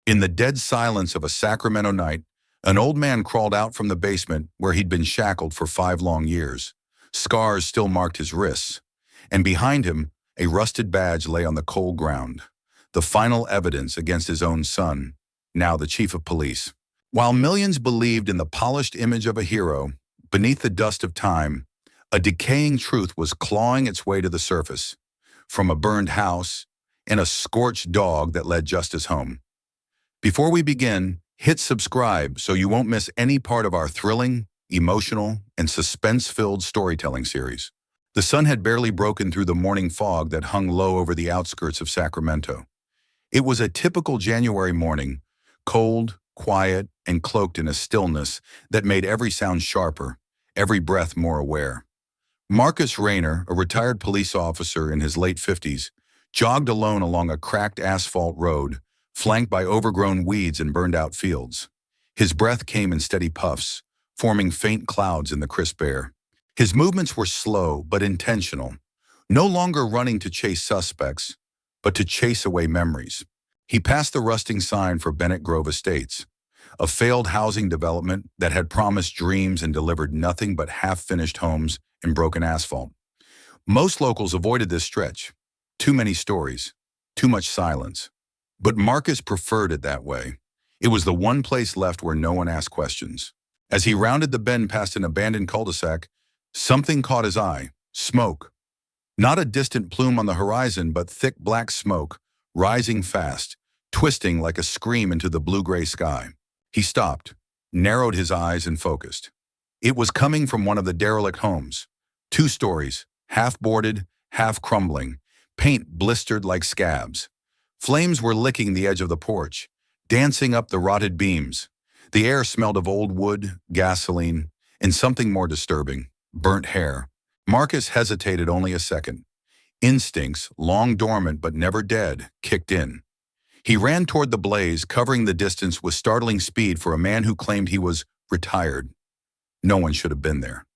In the dead silence of a Sacramento night, an old man crawled out from the basement where he'd been shackled for 5 long years. Scars still marked his wrists, and behind him, a rusted badge lay on the cold ground, the final evidence against his own son, now the chief of police. While millions believed in the polished image of a hero, beneath the dust of time, a decaying truth was clawing its way to the surface, from a burned house and a scorched dog that led justice home. Before we begin, hit subscribe so you won't miss any part of our thrilling, emotional, and suspense-filled storytelling series. The sun had barely broken through the morning fog that hung low over the outskirts of Sacramento. It was a typical January morning, cold, quiet, and cloaked in a stillness that made every sound sharper, every breath more aware. Marcus Rayner, a retired police officer in his late 50s, jogged alone along a cracked asphalt road, flanked by overgrown weeds and burned-out fields. His breath came in steady puffs, forming faint clouds in the crisp air. His movements were slow but intentional, no longer running to chase suspects, but to chase away memories. He passed the rusting sign for Bennett Grove Estates, a failed housing development that had promised dreams and delivered nothing but half-finished homes and broken asphalt. Most locals avoided this stretch. Too many stories, too much silence. But Marcus preferred it that way. It was the one place left where no one asked questions. As he rounded the bend past an abandoned cul-de-sac, something caught his eye. Smoke. Not a distant plume on the horizon, but thick black smoke, rising fast, twisting like a scream into the blue-gray sky. He stopped, narrowed his eyes, and focused. It was coming from one of the derelict homes. 2 stories, half-boarded, half-crumbling, paint blistered like scabs. Flames were licking the edge of the porch, dancing up the rotted beams. The air smelled of old wood, gasoline, and something more disturbing, burnt hair. Marcus hesitated only a second. Instincts, long dormant but never dead, kicked in. He ran toward the blaze, covering the distance with startling speed for a man who claimed he was retired. No one should have been there.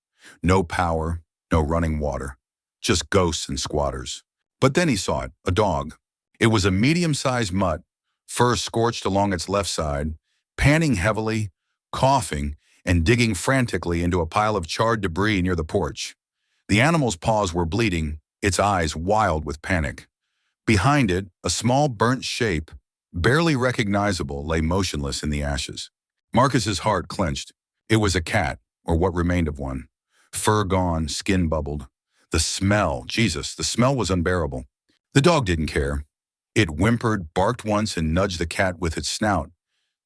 No power, no running water. Just ghosts and squatters. But then he saw it, a dog. It was a medium-sized mutt, fur scorched along its left side, panting heavily, coughing, and digging frantically into a pile of charred debris near the porch. The animal's paws were bleeding, its eyes wild with panic. Behind it, a small burnt shape, barely recognizable, lay motionless in the ashes. Marcus's heart clenched. It was a cat, or what remained of one. Fur gone, skin bubbled. The smell, Jesus, the smell was unbearable. The dog didn't care. It whimpered, barked once, and nudged the cat with its snout,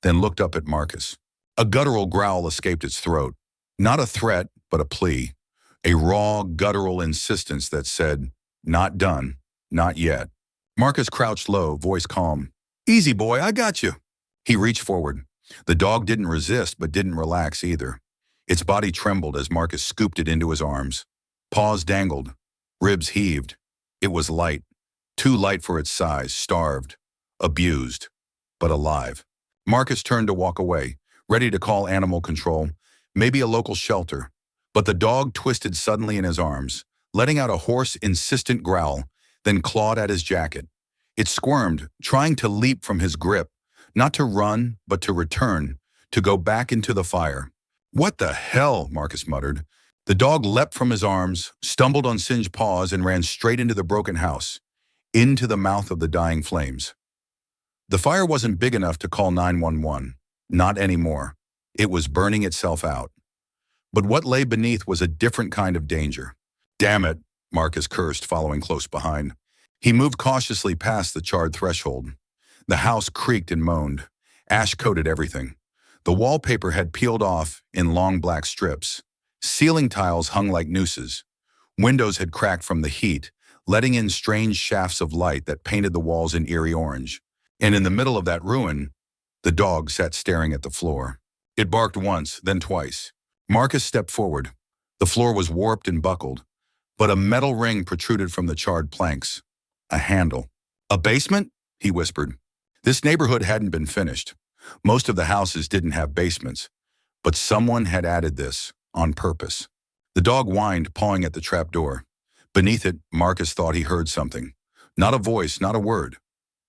then looked up at Marcus. A guttural growl escaped its throat. Not a threat, but a plea. A raw, guttural insistence that said, "Not done, not yet." Marcus crouched low, voice calm. "Easy, boy, I got you." He reached forward. The dog didn't resist, but didn't relax either. Its body trembled as Marcus scooped it into his arms. Paws dangled. Ribs heaved. It was light. Too light for its size, starved, abused, but alive. Marcus turned to walk away, ready to call animal control, maybe a local shelter. But the dog twisted suddenly in his arms, letting out a hoarse, insistent growl, then clawed at his jacket. It squirmed, trying to leap from his grip, not to run, but to return, to go back into the fire. "What the hell?" Marcus muttered. The dog leapt from his arms, stumbled on singed paws, and ran straight into the broken house, into the mouth of the dying flames. The fire wasn't big enough to call 911. Not anymore. It was burning itself out. But what lay beneath was a different kind of danger. "Damn it," Marcus cursed, following close behind. He moved cautiously past the charred threshold. The house creaked and moaned. Ash coated everything. The wallpaper had peeled off in long black strips. Ceiling tiles hung like nooses. Windows had cracked from the heat, letting in strange shafts of light that painted the walls in eerie orange. And in the middle of that ruin, the dog sat staring at the floor. It barked once, then twice. Marcus stepped forward. The floor was warped and buckled, but a metal ring protruded from the charred planks. A handle. "A basement?" he whispered. This neighborhood hadn't been finished. Most of the houses didn't have basements, but someone had added this, on purpose. The dog whined, pawing at the trap door. Beneath it, Marcus thought he heard something. Not a voice, not a word,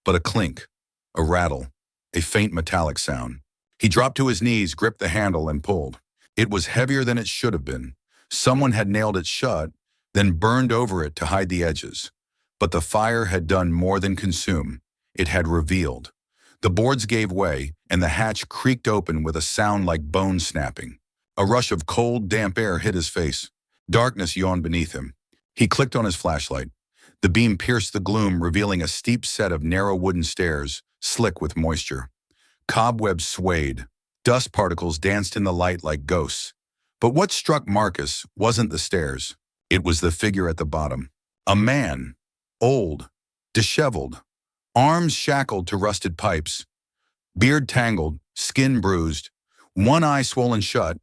but a clink, a rattle, a faint metallic sound. He dropped to his knees, gripped the handle, and pulled. It was heavier than it should have been. Someone had nailed it shut, then burned over it to hide the edges. But the fire had done more than consume. It had revealed. The boards gave way, and the hatch creaked open with a sound like bone snapping. A rush of cold, damp air hit his face. Darkness yawned beneath him. He clicked on his flashlight. The beam pierced the gloom, revealing a steep set of narrow wooden stairs, slick with moisture. Cobwebs swayed. Dust particles danced in the light like ghosts. But what struck Marcus wasn't the stairs. It was the figure at the bottom. A man, old, disheveled, arms shackled to rusted pipes, beard tangled, skin bruised, one eye swollen shut,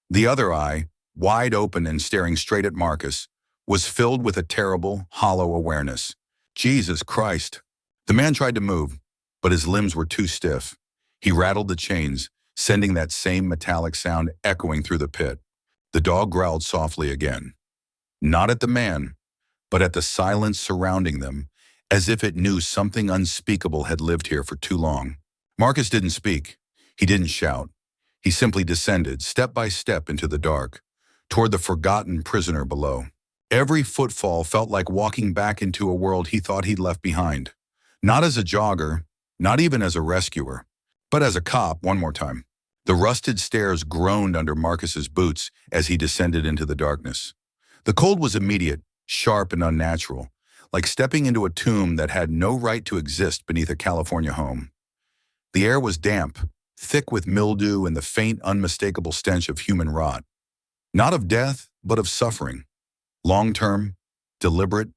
the other eye, wide open and staring straight at Marcus, was filled with a terrible, hollow awareness. Jesus Christ! The man tried to move, but his limbs were too stiff. He rattled the chains, sending that same metallic sound echoing through the pit. The dog growled softly again. Not at the man, but at the silence surrounding them, as if it knew something unspeakable had lived here for too long. Marcus didn't speak. He didn't shout. He simply descended, step by step, into the dark, toward the forgotten prisoner below. Every footfall felt like walking back into a world he thought he'd left behind. Not as a jogger, not even as a rescuer, but as a cop one more time. The rusted stairs groaned under Marcus's boots as he descended into the darkness. The cold was immediate, sharp and unnatural, like stepping into a tomb that had no right to exist beneath a California home. The air was damp, thick with mildew and the faint, unmistakable stench of human rot. Not of death, but of suffering. Long-term, deliberate,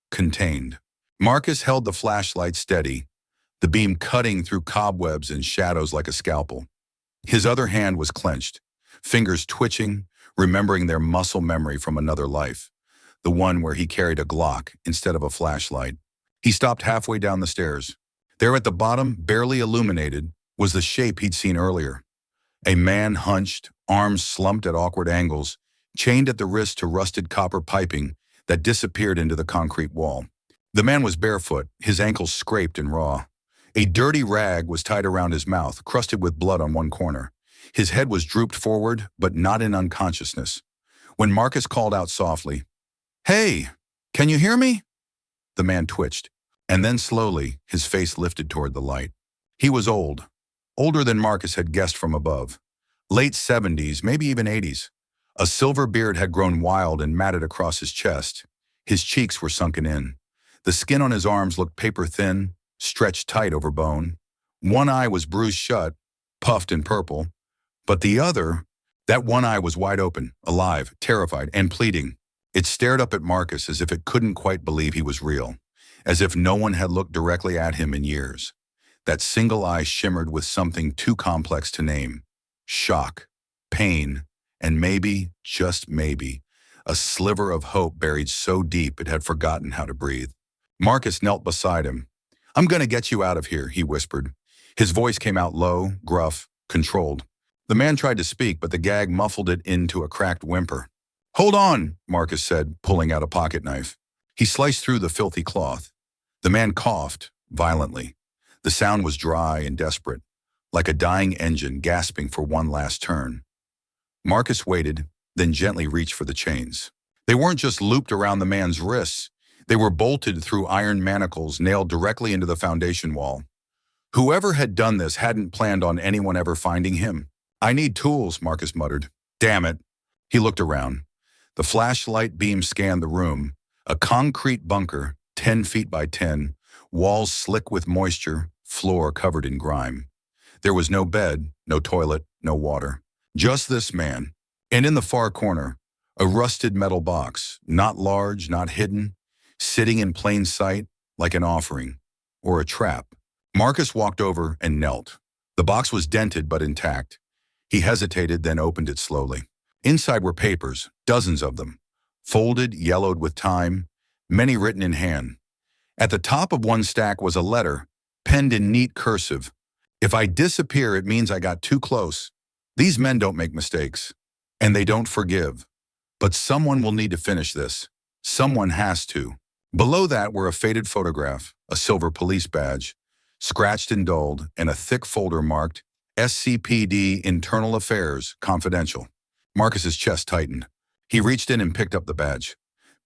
contained. Marcus held the flashlight steady, the beam cutting through cobwebs and shadows like a scalpel. His other hand was clenched, fingers twitching, remembering their muscle memory from another life, the one where he carried a Glock instead of a flashlight. He stopped halfway down the stairs. There at the bottom, barely illuminated, was the shape he'd seen earlier. A man hunched, arms slumped at awkward angles, chained at the wrist to rusted copper piping that disappeared into the concrete wall. The man was barefoot, his ankles scraped and raw. A dirty rag was tied around his mouth, crusted with blood on one corner. His head was drooped forward, but not in unconsciousness. When Marcus called out softly, "Hey, can you hear me?" The man twitched, and then slowly his face lifted toward the light. He was old, older than Marcus had guessed from above. Late 70s, maybe even 80s. A silver beard had grown wild and matted across his chest. His cheeks were sunken in. The skin on his arms looked paper-thin, stretched tight over bone. One eye was bruised shut, puffed and purple, but the other, that one eye was wide open, alive, terrified, and pleading. It stared up at Marcus as if it couldn't quite believe he was real, as if no one had looked directly at him in years. That single eye shimmered with something too complex to name. Shock, pain, and maybe, just maybe, a sliver of hope buried so deep it had forgotten how to breathe. Marcus knelt beside him. "I'm gonna get you out of here," he whispered. His voice came out low, gruff, controlled. The man tried to speak, but the gag muffled it into a cracked whimper. "Hold on," Marcus said, pulling out a pocket knife. He sliced through the filthy cloth. The man coughed, violently. The sound was dry and desperate, like a dying engine gasping for one last turn. Marcus waited, then gently reached for the chains. They weren't just looped around the man's wrists. They were bolted through iron manacles nailed directly into the foundation wall. Whoever had done this hadn't planned on anyone ever finding him. "I need tools," Marcus muttered. "Damn it." He looked around. The flashlight beam scanned the room. A concrete bunker, 10 feet by 10, walls slick with moisture, floor covered in grime. There was no bed, no toilet, no water. Just this man. And in the far corner, a rusted metal box, not large, not hidden, sitting in plain sight like an offering, or a trap. Marcus walked over and knelt. The box was dented but intact. He hesitated, then opened it slowly. Inside were papers, dozens of them, folded, yellowed with time, many written in hand. At the top of one stack was a letter, penned in neat cursive. "If I disappear, it means I got too close. These men don't make mistakes, and they don't forgive. But someone will need to finish this. Someone has to." Below that were a faded photograph, a silver police badge, scratched and dulled, and a thick folder marked SCPD Internal Affairs Confidential. Marcus's chest tightened. He reached in and picked up the badge.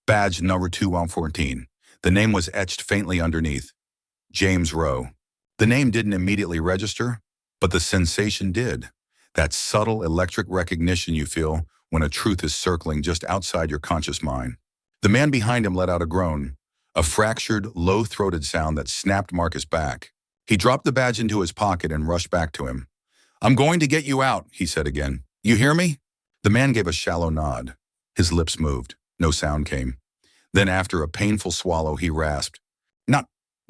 Badge number 2114. The name was etched faintly underneath. James Rowe. The name didn't immediately register, but the sensation did. That subtle electric recognition you feel when a truth is circling just outside your conscious mind. The man behind him let out a groan, a fractured, low-throated sound that snapped Marcus back. He dropped the badge into his pocket and rushed back to him. "I'm going to get you out," he said again. "You hear me?" The man gave a shallow nod. His lips moved. No sound came. Then after a painful swallow, he rasped,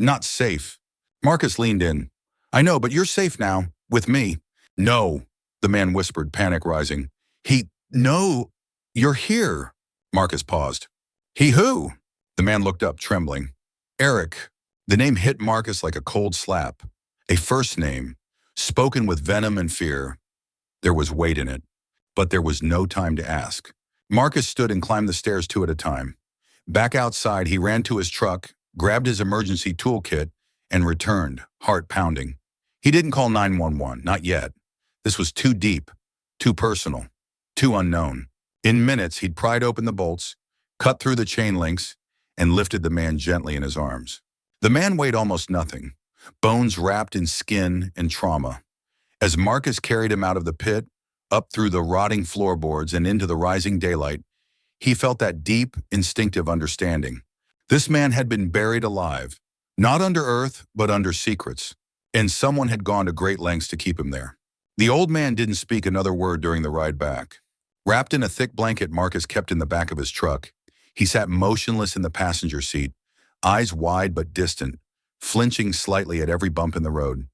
Not safe." Marcus leaned in. "I know, but you're safe now, with me." "No," the man whispered, panic rising. "No, you're here." Marcus paused. "He who?" The man looked up, trembling. "Eric." The name hit Marcus like a cold slap. A first name, spoken with venom and fear. There was weight in it, but there was no time to ask. Marcus stood and climbed the stairs two at a time. Back outside, he ran to his truck, grabbed his emergency toolkit, and returned, heart pounding. He didn't call 911, not yet. This was too deep, too personal, too unknown. In minutes, he'd pried open the bolts, cut through the chain links, and lifted the man gently in his arms. The man weighed almost nothing, bones wrapped in skin and trauma. As Marcus carried him out of the pit, up through the rotting floorboards and into the rising daylight, he felt that deep, instinctive understanding. This man had been buried alive, not under earth, but under secrets, and someone had gone to great lengths to keep him there. The old man didn't speak another word during the ride back. Wrapped in a thick blanket Marcus kept in the back of his truck, he sat motionless in the passenger seat, eyes wide but distant, flinching slightly at every bump in the road.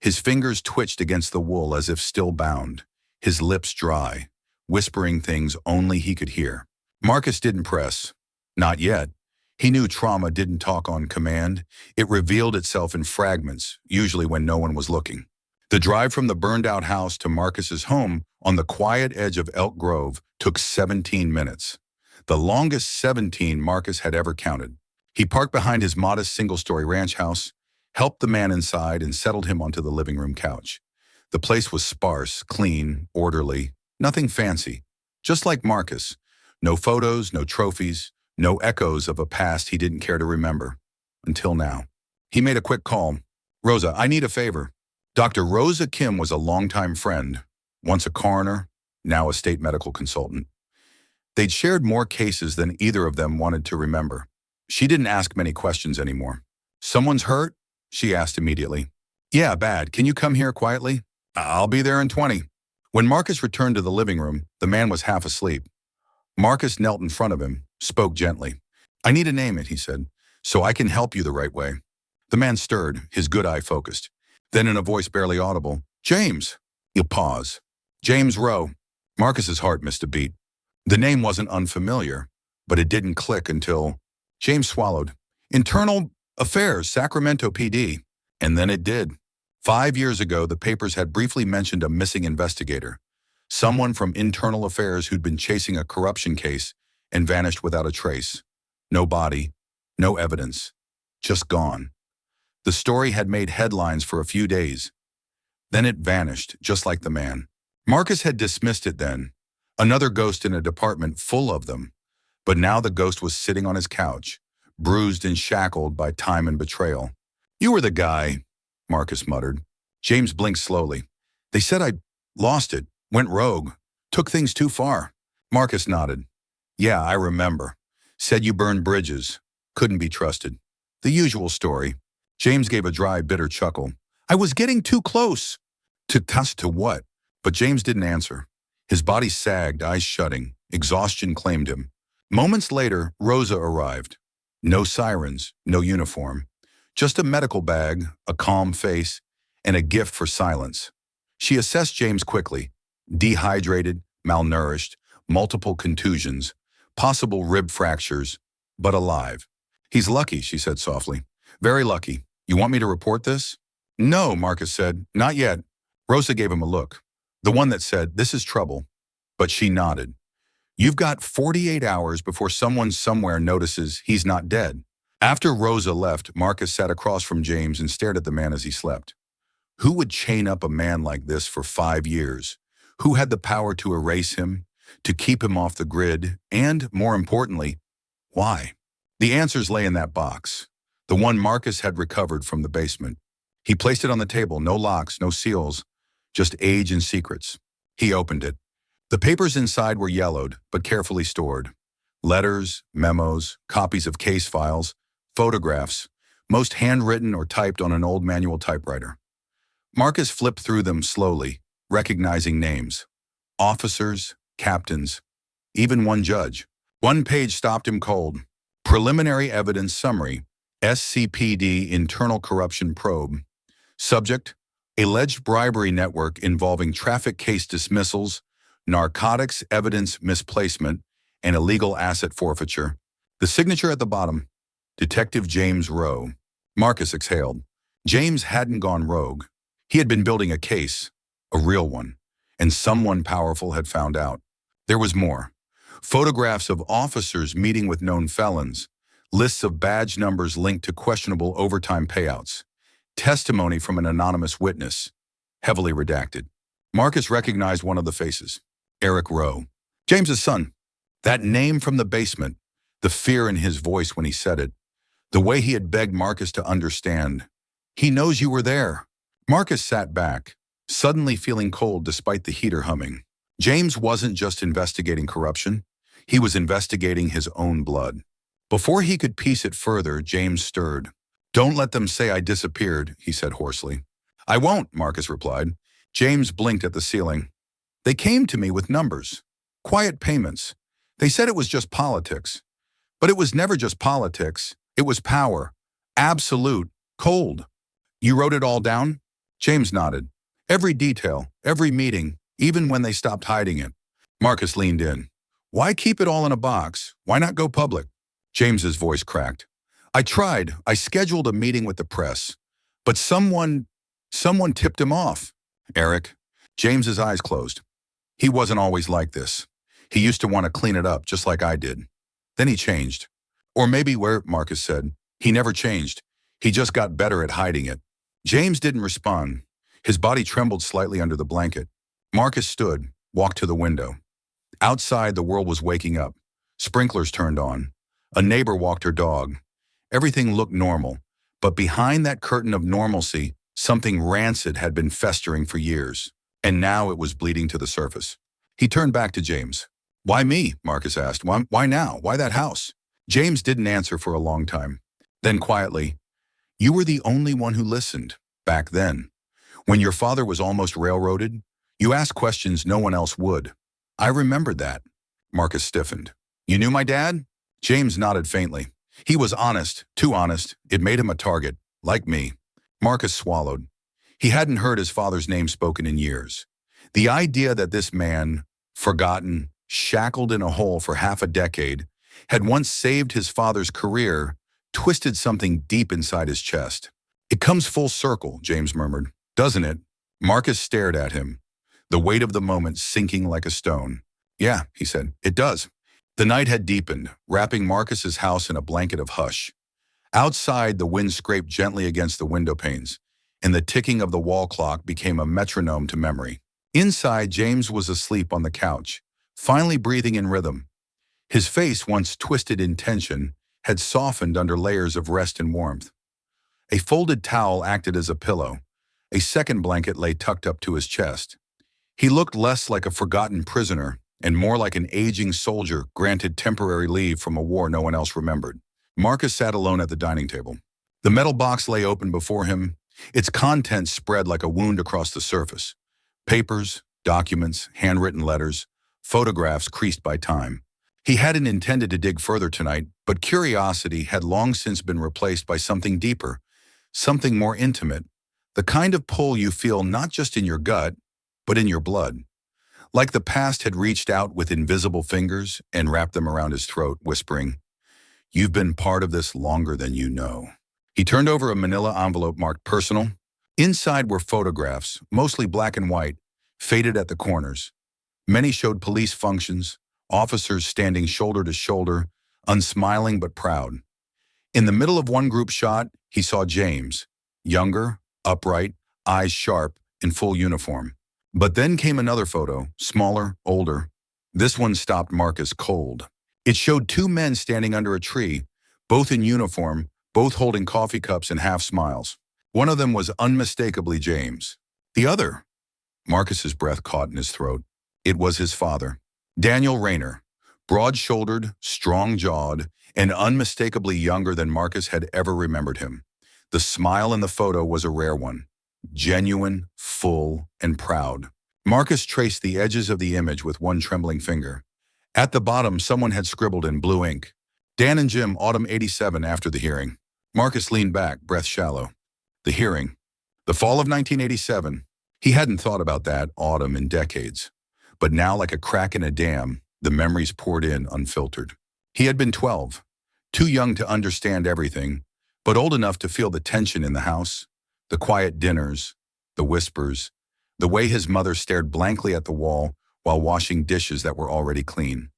His fingers twitched against the wool as if still bound, his lips dry, whispering things only he could hear. Marcus didn't press. Not yet. He knew trauma didn't talk on command. It revealed itself in fragments, usually when no one was looking. The drive from the burned-out house to Marcus's home on the quiet edge of Elk Grove took 17 minutes. The longest 17 Marcus had ever counted. He parked behind his modest single-story ranch house, helped the man inside, and settled him onto the living room couch. The place was sparse, clean, orderly, nothing fancy. Just like Marcus. No photos, no trophies, no echoes of a past he didn't care to remember. Until now. He made a quick call. "Rosa, I need a favor." Dr. Rosa Kim was a longtime friend, once a coroner, now a state medical consultant. They'd shared more cases than either of them wanted to remember. She didn't ask many questions anymore. "Someone's hurt?" she asked immediately. "Yeah, bad. Can you come here quietly?" "I'll be there in 20. When Marcus returned to the living room, the man was half asleep. Marcus knelt in front of him, spoke gently. "I need to name it," he said, "so I can help you the right way." The man stirred, his good eye focused. Then in a voice barely audible, "James." He'll pause. "James Rowe." Marcus's heart missed a beat. The name wasn't unfamiliar, but it didn't click until James swallowed. "Internal Affairs, Sacramento PD." And then it did. 5 years ago, the papers had briefly mentioned a missing investigator. Someone from Internal Affairs who'd been chasing a corruption case and vanished without a trace. No body, no evidence, just gone. The story had made headlines for a few days. Then it vanished, just like the man. Marcus had dismissed it then. Another ghost in a department full of them. But now the ghost was sitting on his couch, bruised and shackled by time and betrayal. "You were the guy," Marcus muttered. James blinked slowly. "They said I lost it. Went rogue. Took things too far." Marcus nodded. "Yeah, I remember. Said you burned bridges. Couldn't be trusted. The usual story." James gave a dry, bitter chuckle. "I was getting too close." To what?" But James didn't answer. His body sagged, eyes shutting. Exhaustion claimed him. Moments later, Rosa arrived. No sirens, no uniform. Just a medical bag, a calm face, and a gift for silence. She assessed James quickly. Dehydrated, malnourished, multiple contusions, possible rib fractures, but alive. "He's lucky," she said softly. "Very lucky. You want me to report this?" "No," Marcus said. "Not yet." Rosa gave him a look. The one that said, "This is trouble." But she nodded. "You've got 48 hours before someone somewhere notices he's not dead. After Rosa left, Marcus sat across from James and stared at the man as he slept. Who would chain up a man like this for 5 years? Who had the power to erase him, to keep him off the grid, and, more importantly, why? The answers lay in that box, the one Marcus had recovered from the basement. He placed it on the table, no locks, no seals, just age and secrets. He opened it. The papers inside were yellowed, but carefully stored. Letters, memos, copies of case files, photographs, most handwritten or typed on an old manual typewriter. Marcus flipped through them slowly, recognizing names. Officers, captains, even one judge. One page stopped him cold. Preliminary Evidence Summary, SCPD Internal Corruption Probe. Subject, alleged bribery network involving traffic case dismissals, narcotics evidence misplacement, and illegal asset forfeiture. The signature at the bottom, Detective James Rowe. Marcus exhaled. James hadn't gone rogue. He had been building a case, a real one, and someone powerful had found out. There was more. Photographs of officers meeting with known felons, lists of badge numbers linked to questionable overtime payouts, testimony from an anonymous witness, heavily redacted. Marcus recognized one of the faces, Eric Rowe, James's son. That name from the basement, the fear in his voice when he said it, the way he had begged Marcus to understand. He knows you were there. Marcus sat back, suddenly feeling cold despite the heater humming. James wasn't just investigating corruption. He was investigating his own blood. Before he could piece it further, James stirred. "Don't let them say I disappeared," he said hoarsely. "I won't," Marcus replied. James blinked at the ceiling. "They came to me with numbers. Quiet payments. They said it was just politics. But it was never just politics. It was power. Absolute. Cold." "You wrote it all down?" James nodded. "Every detail, every meeting, even when they stopped hiding it." Marcus leaned in. "Why keep it all in a box? Why not go public?" James's voice cracked. "I tried. I scheduled a meeting with the press. But someone tipped him off." "Eric?" James's eyes closed. "He wasn't always like this. He used to want to clean it up, just like I did. Then he changed." "Or maybe where," Marcus said. "He never changed. He just got better at hiding it." James didn't respond. His body trembled slightly under the blanket. Marcus stood, walked to the window. Outside, the world was waking up. Sprinklers turned on. A neighbor walked her dog. Everything looked normal, but behind that curtain of normalcy, something rancid had been festering for years, and now it was bleeding to the surface. He turned back to James. "Why me?" Marcus asked. "Why now? Why that house?" James didn't answer for a long time. Then quietly, "You were the only one who listened, back then. When your father was almost railroaded, you asked questions no one else would. I remembered that." Marcus stiffened. "You knew my dad?" James nodded faintly. "He was honest, too honest. It made him a target, like me." Marcus swallowed. He hadn't heard his father's name spoken in years. The idea that this man, forgotten, shackled in a hole for half a decade, had once saved his father's career, twisted something deep inside his chest. "It comes full circle," James murmured. "Doesn't it?" Marcus stared at him, the weight of the moment sinking like a stone. "Yeah," he said, "it does." The night had deepened, wrapping Marcus's house in a blanket of hush. Outside, the wind scraped gently against the window panes, and the ticking of the wall clock became a metronome to memory. Inside, James was asleep on the couch, finally breathing in rhythm. His face, once twisted in tension, had softened under layers of rest and warmth. A folded towel acted as a pillow. A second blanket lay tucked up to his chest. He looked less like a forgotten prisoner and more like an aging soldier granted temporary leave from a war no one else remembered. Marcus sat alone at the dining table. The metal box lay open before him, its contents spread like a wound across the surface. Papers, documents, handwritten letters, photographs creased by time. He hadn't intended to dig further tonight, but curiosity had long since been replaced by something deeper, something more intimate, the kind of pull you feel not just in your gut, but in your blood. Like the past had reached out with invisible fingers and wrapped them around his throat, whispering, "You've been part of this longer than you know." He turned over a manila envelope marked personal. Inside were photographs, mostly black and white, faded at the corners. Many showed police functions, officers standing shoulder to shoulder, unsmiling but proud. In the middle of one group shot, he saw James, younger, upright, eyes sharp, in full uniform. But then came another photo, smaller, older. This one stopped Marcus cold. It showed two men standing under a tree, both in uniform, both holding coffee cups and half smiles. One of them was unmistakably James. The other, Marcus's breath caught in his throat. It was his father, Daniel Rayner, broad-shouldered, strong-jawed, and unmistakably younger than Marcus had ever remembered him. The smile in the photo was a rare one, genuine, full, and proud. Marcus traced the edges of the image with one trembling finger. At the bottom, someone had scribbled in blue ink, "Dan and Jim, autumn '87 after the hearing." Marcus leaned back, breath shallow. The hearing. The fall of 1987. He hadn't thought about that autumn in decades. But now, like a crack in a dam, the memories poured in unfiltered. He had been 12, too young to understand everything, but old enough to feel the tension in the house, the quiet dinners, the whispers, the way his mother stared blankly at the wall while washing dishes that were already clean.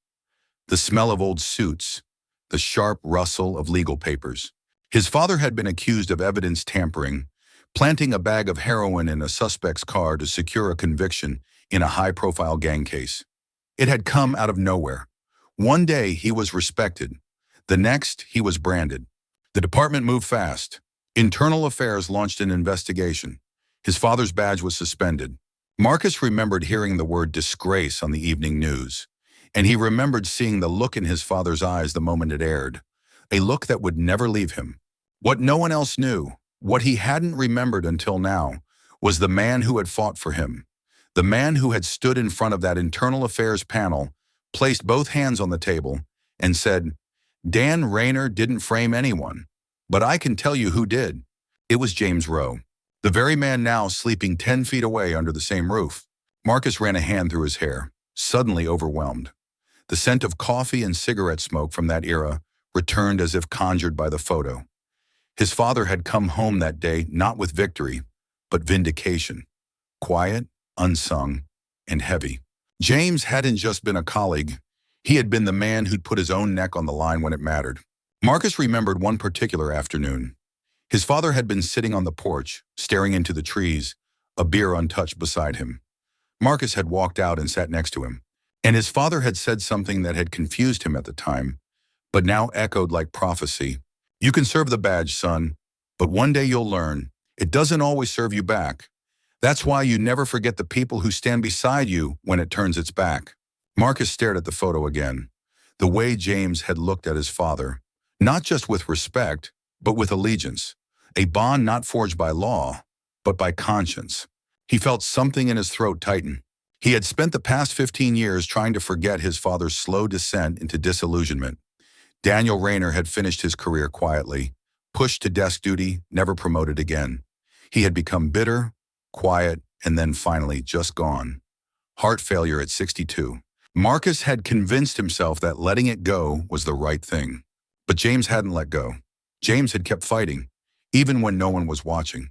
The smell of old suits, the sharp rustle of legal papers. His father had been accused of evidence tampering, planting a bag of heroin in a suspect's car to secure a conviction in a high-profile gang case. It had come out of nowhere. One day he was respected. The next, he was branded. The department moved fast. Internal Affairs launched an investigation. His father's badge was suspended. Marcus remembered hearing the word disgrace on the evening news, and he remembered seeing the look in his father's eyes the moment it aired, a look that would never leave him. What no one else knew, what he hadn't remembered until now, was the man who had fought for him, the man who had stood in front of that Internal Affairs panel, placed both hands on the table, and said, "Dan Rayner didn't frame anyone, but I can tell you who did." It was James Rowe, the very man now sleeping 10 feet away under the same roof. Marcus ran a hand through his hair, suddenly overwhelmed. The scent of coffee and cigarette smoke from that era returned as if conjured by the photo. His father had come home that day not with victory, but vindication. Quiet, unsung, and heavy. James hadn't just been a colleague. He had been the man who'd put his own neck on the line when it mattered. Marcus remembered one particular afternoon. His father had been sitting on the porch, staring into the trees, a beer untouched beside him. Marcus had walked out and sat next to him, and his father had said something that had confused him at the time, but now echoed like prophecy. "You can serve the badge, son, but one day you'll learn. It doesn't always serve you back. That's why you never forget the people who stand beside you when it turns its back." Marcus stared at the photo again, the way James had looked at his father, not just with respect, but with allegiance, a bond not forged by law, but by conscience. He felt something in his throat tighten. He had spent the past 15 years trying to forget his father's slow descent into disillusionment. Daniel Rayner had finished his career quietly, pushed to desk duty, never promoted again. He had become bitter, quiet, and then finally just gone. Heart failure at 62. Marcus had convinced himself that letting it go was the right thing. But James hadn't let go. James had kept fighting, even when no one was watching.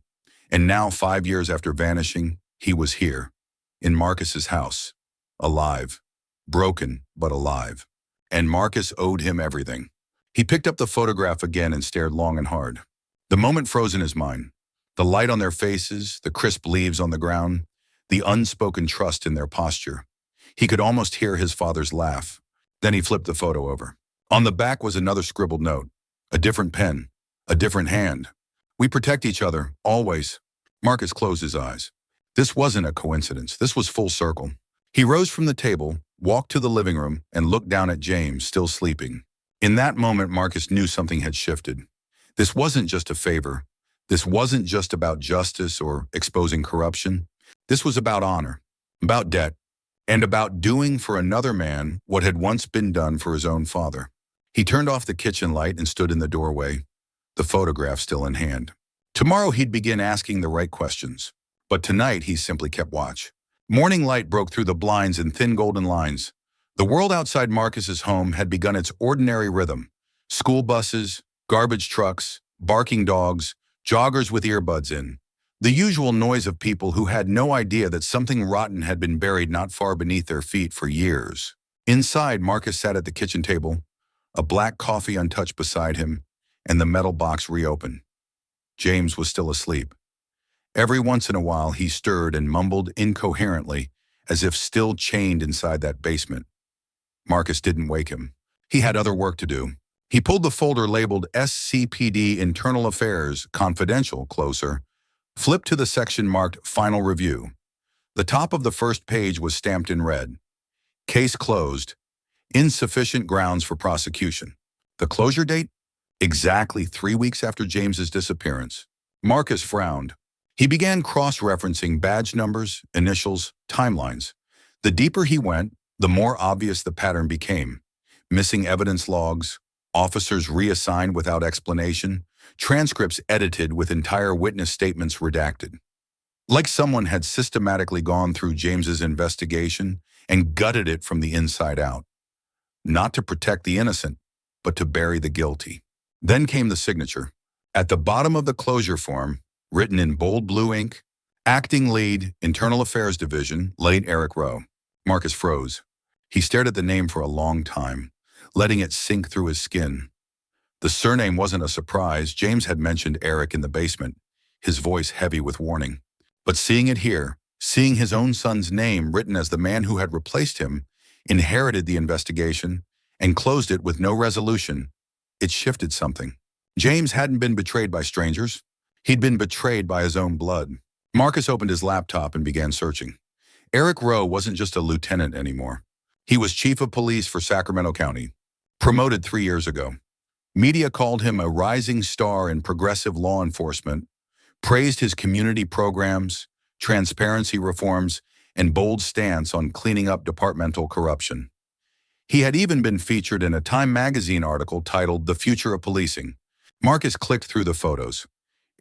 And now, 5 years after vanishing, he was here, in Marcus's house, alive, broken but alive. And Marcus owed him everything. He picked up the photograph again and stared long and hard. The moment froze in his mind. The light on their faces, the crisp leaves on the ground, the unspoken trust in their posture. He could almost hear his father's laugh. Then he flipped the photo over. On the back was another scribbled note, a different pen, a different hand. "We protect each other, always." Marcus closed his eyes. This wasn't a coincidence. This was full circle. He rose from the table, walked to the living room, and looked down at James, still sleeping. In that moment, Marcus knew something had shifted. This wasn't just a favor. This wasn't just about justice or exposing corruption. This was about honor, about debt, and about doing for another man what had once been done for his own father. He turned off the kitchen light and stood in the doorway, the photograph still in hand. Tomorrow he'd begin asking the right questions, but tonight he simply kept watch. Morning light broke through the blinds in thin golden lines. The world outside Marcus's home had begun its ordinary rhythm. School buses, garbage trucks, barking dogs, joggers with earbuds in. The usual noise of people who had no idea that something rotten had been buried not far beneath their feet for years. Inside, Marcus sat at the kitchen table, a black coffee untouched beside him, and the metal box reopened. James was still asleep. Every once in a while, he stirred and mumbled incoherently, as if still chained inside that basement. Marcus didn't wake him. He had other work to do. He pulled the folder labeled SCPD Internal Affairs Confidential closer, flipped to the section marked Final Review. The top of the first page was stamped in red. Case closed. Insufficient grounds for prosecution. The closure date? Exactly 3 weeks after James's disappearance. Marcus frowned. He began cross-referencing badge numbers, initials, timelines. The deeper he went, the more obvious the pattern became. Missing evidence logs, officers reassigned without explanation, transcripts edited with entire witness statements redacted. Like someone had systematically gone through James's investigation and gutted it from the inside out. Not to protect the innocent, but to bury the guilty. Then came the signature. At the bottom of the closure form, written in bold blue ink, Acting Lead, Internal Affairs Division, late Eric Rowe. Marcus froze. He stared at the name for a long time, letting it sink through his skin. The surname wasn't a surprise. James had mentioned Eric in the basement, his voice heavy with warning. But seeing it here, seeing his own son's name written as the man who had replaced him, inherited the investigation, and closed it with no resolution, it shifted something. James hadn't been betrayed by strangers. He'd been betrayed by his own blood. Marcus opened his laptop and began searching. Eric Rowe wasn't just a lieutenant anymore. He was chief of police for Sacramento County, promoted 3 years ago. Media called him a rising star in progressive law enforcement, praised his community programs, transparency reforms, and bold stance on cleaning up departmental corruption. He had even been featured in a Time magazine article titled The Future of Policing. Marcus clicked through the photos.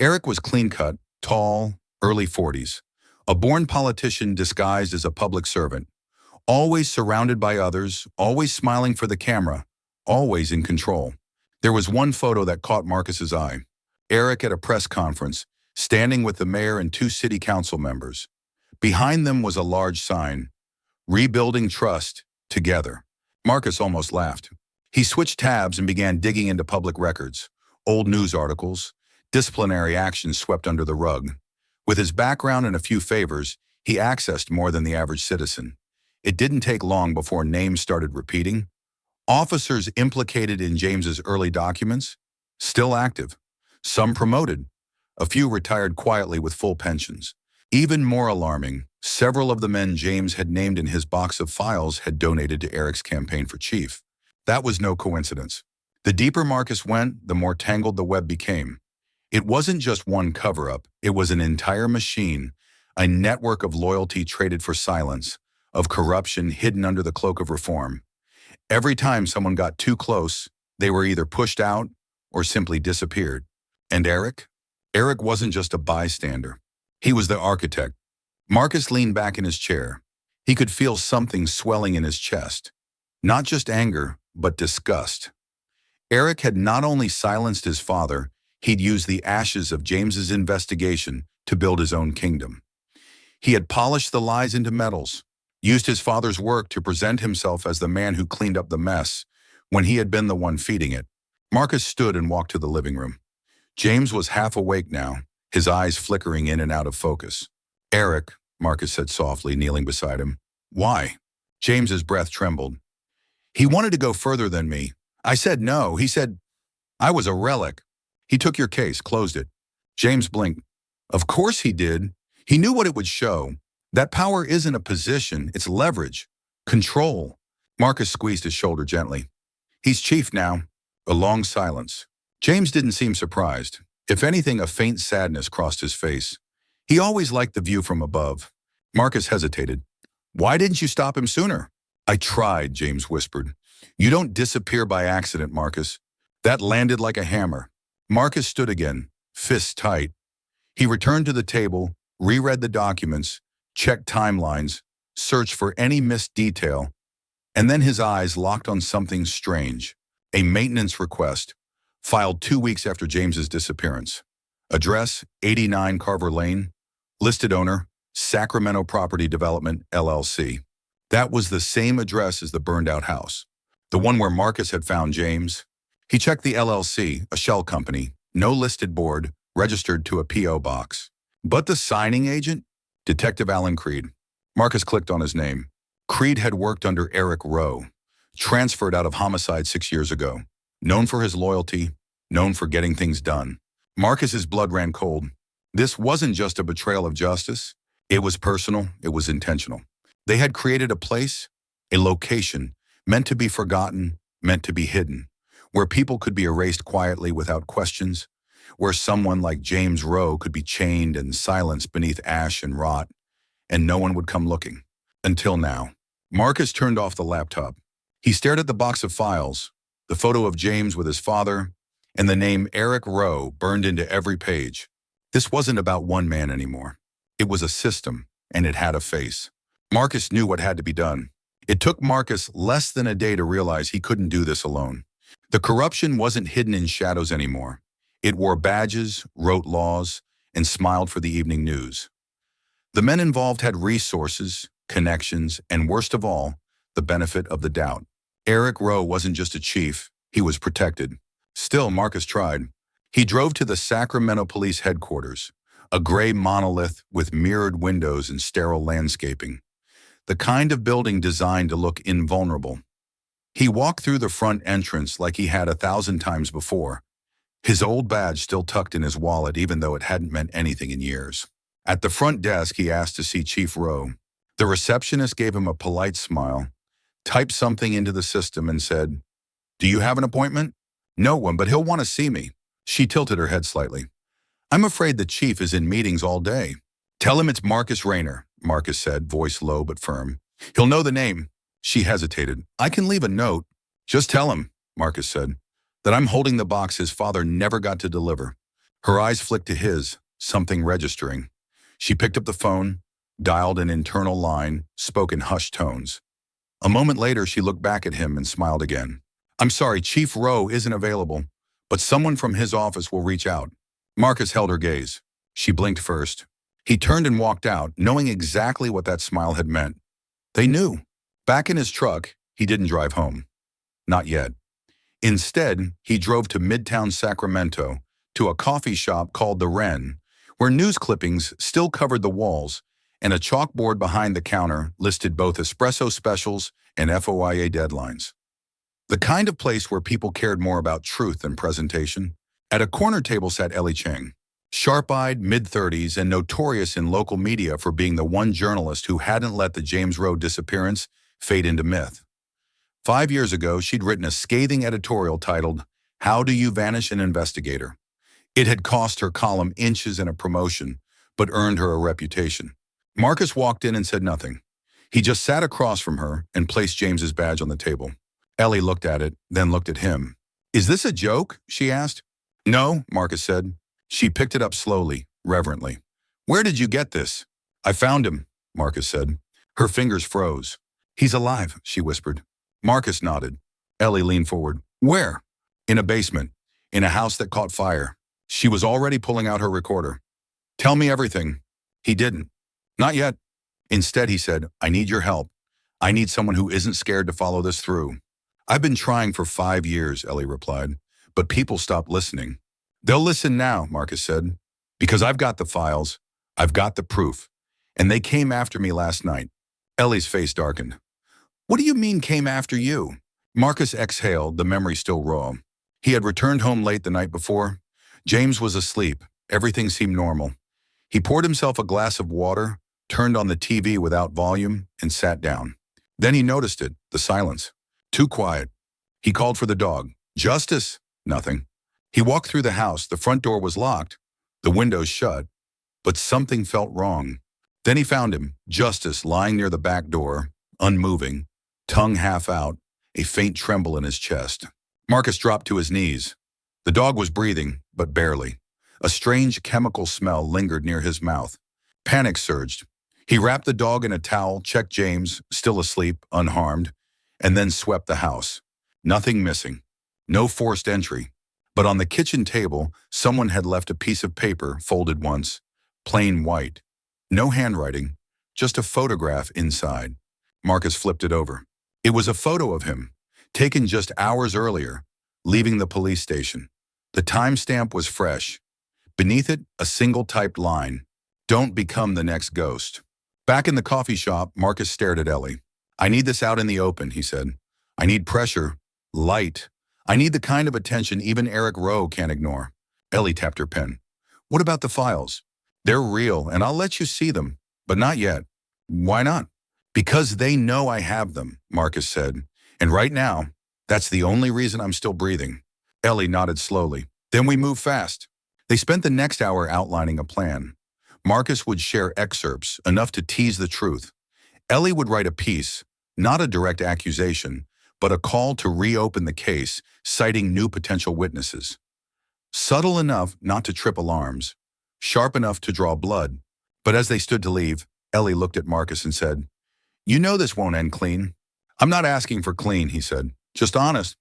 Eric was clean-cut, tall, early 40s, a born politician disguised as a public servant, always surrounded by others, always smiling for the camera, always in control. There was one photo that caught Marcus's eye. Eric at a press conference, standing with the mayor and 2 city council members. Behind them was a large sign, Rebuilding Trust, Together. Marcus almost laughed. He switched tabs and began digging into public records, old news articles, disciplinary actions swept under the rug. With his background and a few favors, he accessed more than the average citizen. It didn't take long before names started repeating. Officers implicated in James's early documents, still active. Some promoted. A few retired quietly with full pensions. Even more alarming, several of the men James had named in his box of files had donated to Eric's campaign for chief. That was no coincidence. The deeper Marcus went, the more tangled the web became. It wasn't just one cover-up, it was an entire machine, a network of loyalty traded for silence, of corruption hidden under the cloak of reform. Every time someone got too close, they were either pushed out or simply disappeared. And Eric? Eric wasn't just a bystander. He was the architect. Marcus leaned back in his chair. He could feel something swelling in his chest. Not just anger, but disgust. Eric had not only silenced his father, he'd used the ashes of James's investigation to build his own kingdom. He had polished the lies into medals, used his father's work to present himself as the man who cleaned up the mess when he had been the one feeding it. Marcus stood and walked to the living room. James was half awake now, his eyes flickering in and out of focus. "Eric," Marcus said softly, kneeling beside him. "Why?" James's breath trembled. "He wanted to go further than me. I said no. He said I was a relic. He took your case, closed it." James blinked. "Of course he did. He knew what it would show. That power isn't a position, it's leverage. Control." Marcus squeezed his shoulder gently. "He's chief now." A long silence. James didn't seem surprised. If anything, a faint sadness crossed his face. He always liked the view from above. Marcus hesitated. "Why didn't you stop him sooner?" "I tried," James whispered. "You don't disappear by accident, Marcus." That landed like a hammer. Marcus stood again, fists tight. He returned to the table, reread the documents, checked timelines, searched for any missed detail, and then his eyes locked on something strange. A maintenance request, filed 2 weeks after James's disappearance. Address, 89 Carver Lane. Listed owner, Sacramento Property Development, LLC. That was the same address as the burned-out house. The one where Marcus had found James. He checked the LLC, a shell company, no listed board, registered to a P.O. box. But the signing agent? Detective Alan Creed. Marcus clicked on his name. Creed had worked under Eric Rowe, transferred out of homicide 6 years ago. Known for his loyalty, known for getting things done. Marcus's blood ran cold. This wasn't just a betrayal of justice. It was personal, it was intentional. They had created a place, a location, meant to be forgotten, meant to be hidden, where people could be erased quietly without questions, where someone like James Rowe could be chained and silenced beneath ash and rot, and no one would come looking. Until now. Marcus turned off the laptop. He stared at the box of files, the photo of James with his father, and the name Eric Rowe burned into every page. This wasn't about one man anymore. It was a system, and it had a face. Marcus knew what had to be done. It took Marcus less than a day to realize he couldn't do this alone. The corruption wasn't hidden in shadows anymore. It wore badges, wrote laws, and smiled for the evening news. The men involved had resources, connections, and worst of all, the benefit of the doubt. Eric Rowe wasn't just a chief, he was protected. Still, Marcus tried. He drove to the Sacramento Police Headquarters, a gray monolith with mirrored windows and sterile landscaping. The kind of building designed to look invulnerable. He walked through the front entrance like he had 1,000 times before, his old badge still tucked in his wallet even though it hadn't meant anything in years. At the front desk, he asked to see Chief Rowe. The receptionist gave him a polite smile, typed something into the system and said, "Do you have an appointment?" "No one, but he'll want to see me." She tilted her head slightly. "I'm afraid the chief is in meetings all day." "Tell him it's Marcus Rayner," Marcus said, voice low but firm. "He'll know the name." She hesitated. "I can leave a note." "Just tell him," Marcus said, "that I'm holding the box his father never got to deliver." Her eyes flicked to his, something registering. She picked up the phone, dialed an internal line, spoke in hushed tones. A moment later, she looked back at him and smiled again. "I'm sorry, Chief Rowe isn't available, but someone from his office will reach out." Marcus held her gaze. She blinked first. He turned and walked out, knowing exactly what that smile had meant. They knew. Back in his truck, he didn't drive home. Not yet. Instead, he drove to Midtown Sacramento, to a coffee shop called The Wren, where news clippings still covered the walls, and a chalkboard behind the counter listed both espresso specials and FOIA deadlines. The kind of place where people cared more about truth than presentation. At a corner table sat Ellie Cheng, sharp-eyed, mid-30s, and notorious in local media for being the one journalist who hadn't let the James Rowe disappearance fade into myth. 5 years ago, she'd written a scathing editorial titled, "How Do You Vanish an Investigator?" It had cost her column inches and a promotion, but earned her a reputation. Marcus walked in and said nothing. He just sat across from her and placed James's badge on the table. Ellie looked at it, then looked at him. "Is this a joke?" she asked. "No," Marcus said. She picked it up slowly, reverently. "Where did you get this?" "I found him," Marcus said. Her fingers froze. "He's alive," she whispered. Marcus nodded. Ellie leaned forward. "Where?" "In a basement, in a house that caught fire." She was already pulling out her recorder. "Tell me everything." He didn't. "Not yet." Instead, he said, "I need your help. I need someone who isn't scared to follow this through." "I've been trying for 5 years," Ellie replied, "but people stopped listening." "They'll listen now," Marcus said, "because I've got the files, I've got the proof, and they came after me last night." Ellie's face darkened. "What do you mean came after you?" Marcus exhaled, the memory still raw. He had returned home late the night before. James was asleep. Everything seemed normal. He poured himself a glass of water, turned on the TV without volume, and sat down. Then he noticed it, the silence. Too quiet. He called for the dog. "Justice?" Nothing. He walked through the house. The front door was locked, the windows shut, but something felt wrong. Then he found him, Justice, lying near the back door, unmoving, tongue half out, a faint tremble in his chest. Marcus dropped to his knees. The dog was breathing, but barely. A strange chemical smell lingered near his mouth. Panic surged. He wrapped the dog in a towel, checked James, still asleep, unharmed, and then swept the house. Nothing missing. No forced entry. But on the kitchen table, someone had left a piece of paper, folded once, plain white. No handwriting, just a photograph inside. Marcus flipped it over. It was a photo of him, taken just hours earlier, leaving the police station. The timestamp was fresh. Beneath it, a single typed line. Don't become the next ghost. Back in the coffee shop, Marcus stared at Ellie. I need this out in the open, he said. I need pressure. Light. I need the kind of attention even Eric Rowe can't ignore. Ellie tapped her pen. What about the files? They're real, and I'll let you see them. But not yet. Why not? Because they know I have them, Marcus said. And right now, that's the only reason I'm still breathing. Ellie nodded slowly. Then we move fast. They spent the next hour outlining a plan. Marcus would share excerpts, enough to tease the truth. Ellie would write a piece, not a direct accusation, but a call to reopen the case, citing new potential witnesses. Subtle enough not to trip alarms, sharp enough to draw blood. But as they stood to leave, Ellie looked at Marcus and said, You know this won't end clean. I'm not asking for clean, he said. Just honest.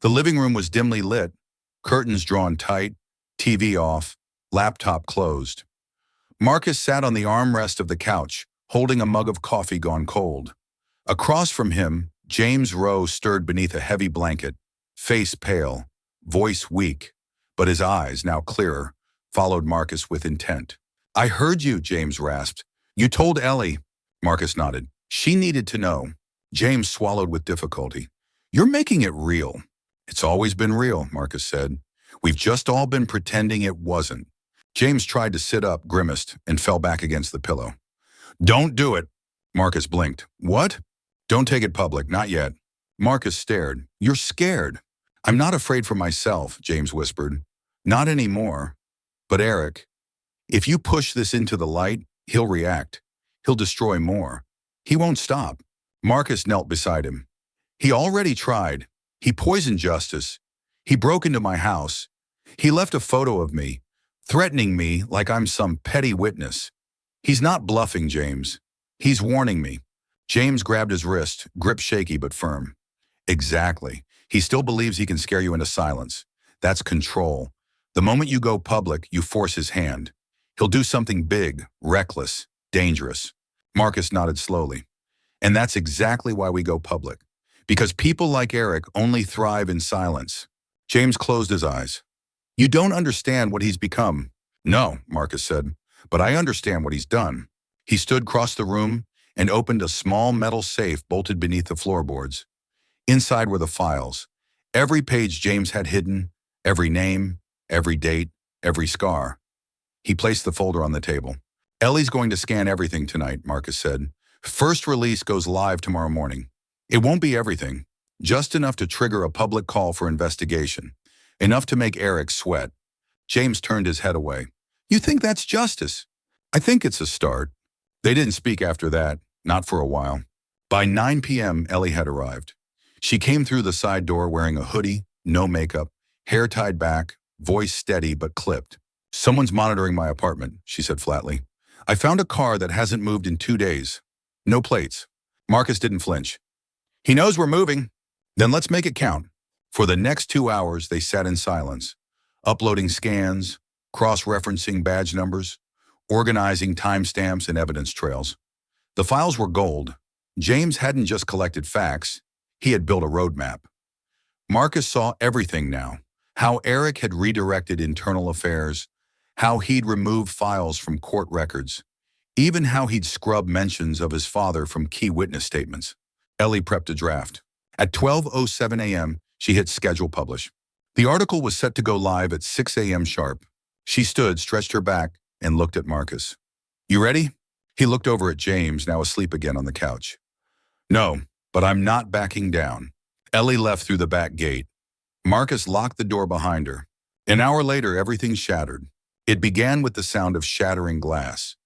The living room was dimly lit, curtains drawn tight, TV off, laptop closed. Marcus sat on the armrest of the couch, holding a mug of coffee gone cold. Across from him, James Rowe stirred beneath a heavy blanket, face pale, voice weak, but his eyes, now clearer, followed Marcus with intent. I heard you, James rasped. You told Ellie. Marcus nodded. She needed to know. James swallowed with difficulty. You're making it real. It's always been real, Marcus said. We've just all been pretending it wasn't. James tried to sit up, grimaced, and fell back against the pillow. Don't do it. Marcus blinked. What? Don't take it public, not yet. Marcus stared. You're scared. I'm not afraid for myself, James whispered. Not anymore. But Eric, if you push this into the light, he'll react. He'll destroy more. He won't stop. Marcus knelt beside him. He already tried. He poisoned Justice. He broke into my house. He left a photo of me, threatening me like I'm some petty witness. He's not bluffing, James. He's warning me. James grabbed his wrist, grip shaky but firm. Exactly. He still believes he can scare you into silence. That's control. The moment you go public, you force his hand. He'll do something big, reckless, dangerous. Marcus nodded slowly. And that's exactly why we go public. Because people like Eric only thrive in silence. James closed his eyes. You don't understand what he's become. No, Marcus said, but I understand what he's done. He stood across the room and opened a small metal safe bolted beneath the floorboards. Inside were the files. Every page James had hidden, every name, every date, every scar. He placed the folder on the table. Ellie's going to scan everything tonight, Marcus said. First release goes live tomorrow morning. It won't be everything, just enough to trigger a public call for investigation. Enough to make Eric sweat. James turned his head away. You think that's justice? I think it's a start. They didn't speak after that, not for a while. By 9 p.m., Ellie had arrived. She came through the side door wearing a hoodie, no makeup, hair tied back, voice steady but clipped. Someone's monitoring my apartment, she said flatly. I found a car that hasn't moved in 2 days. No plates. Marcus didn't flinch. He knows we're moving. Then let's make it count. For the next 2 hours, they sat in silence, uploading scans, cross-referencing badge numbers, organizing timestamps and evidence trails. The files were gold. James hadn't just collected facts, he had built a roadmap. Marcus saw everything now, how Eric had redirected internal affairs, how he'd removed files from court records, even how he'd scrubbed mentions of his father from key witness statements. Ellie prepped a draft. At 12:07 a.m., she hit schedule publish. The article was set to go live at 6 a.m. sharp. She stood, stretched her back, and looked at Marcus. You ready? He looked over at James, now asleep again on the couch. No, but I'm not backing down. Ellie left through the back gate. Marcus locked the door behind her. An hour later, everything shattered. It began with the sound of shattering glass.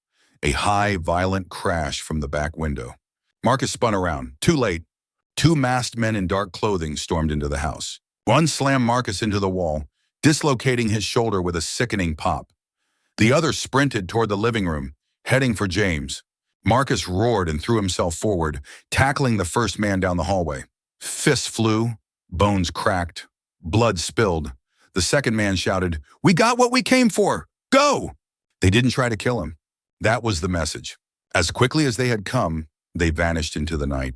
A high, violent crash from the back window. Marcus spun around. Too late. 2 masked men in dark clothing stormed into the house. One slammed Marcus into the wall, dislocating his shoulder with a sickening pop. The other sprinted toward the living room, heading for James. Marcus roared and threw himself forward, tackling the first man down the hallway. Fists flew, bones cracked, blood spilled. The second man shouted, "We got what we came for! Go!" They didn't try to kill him. That was the message. As quickly as they had come, they vanished into the night.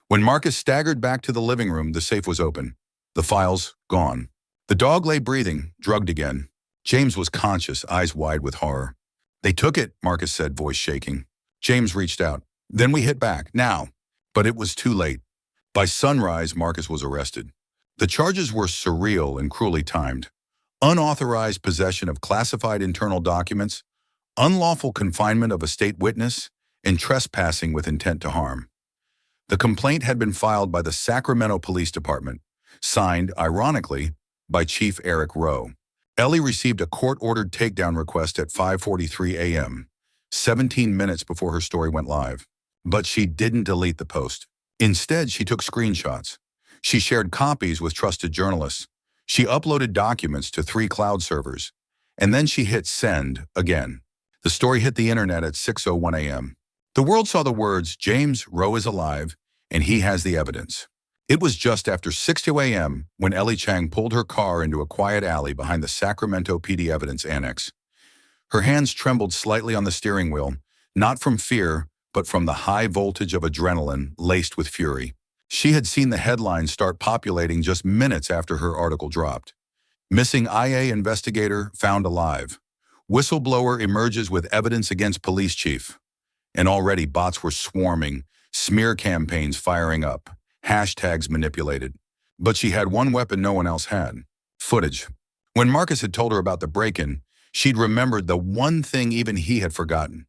When Marcus staggered back to the living room, the safe was open. The files, gone. The dog lay breathing, drugged again. James was conscious, eyes wide with horror. "They took it," Marcus said, voice shaking. James reached out. "Then we hit back. Now." But it was too late. By sunrise, Marcus was arrested. The charges were surreal and cruelly timed. Unauthorized possession of classified internal documents, unlawful confinement of a state witness, and trespassing with intent to harm. The complaint had been filed by the Sacramento Police Department, signed, ironically, by Chief Eric Rowe. Ellie received a court-ordered takedown request at 5:43 a.m., 17 minutes before her story went live. But she didn't delete the post. Instead, she took screenshots. She shared copies with trusted journalists. She uploaded documents to 3 cloud servers. And then she hit send again. The story hit the internet at 6:01 a.m. The world saw the words, "James Rowe is alive, and he has the evidence." It was just after 6:02 a.m. when Ellie Chang pulled her car into a quiet alley behind the Sacramento PD Evidence Annex. Her hands trembled slightly on the steering wheel, not from fear, but from the high voltage of adrenaline laced with fury. She had seen the headlines start populating just minutes after her article dropped. Missing IA investigator found alive. Whistleblower emerges with evidence against police chief. And already bots were swarming, smear campaigns firing up, hashtags manipulated. But she had one weapon no one else had: footage. When Marcus had told her about the break-in, she'd remembered the one thing even he had forgotten.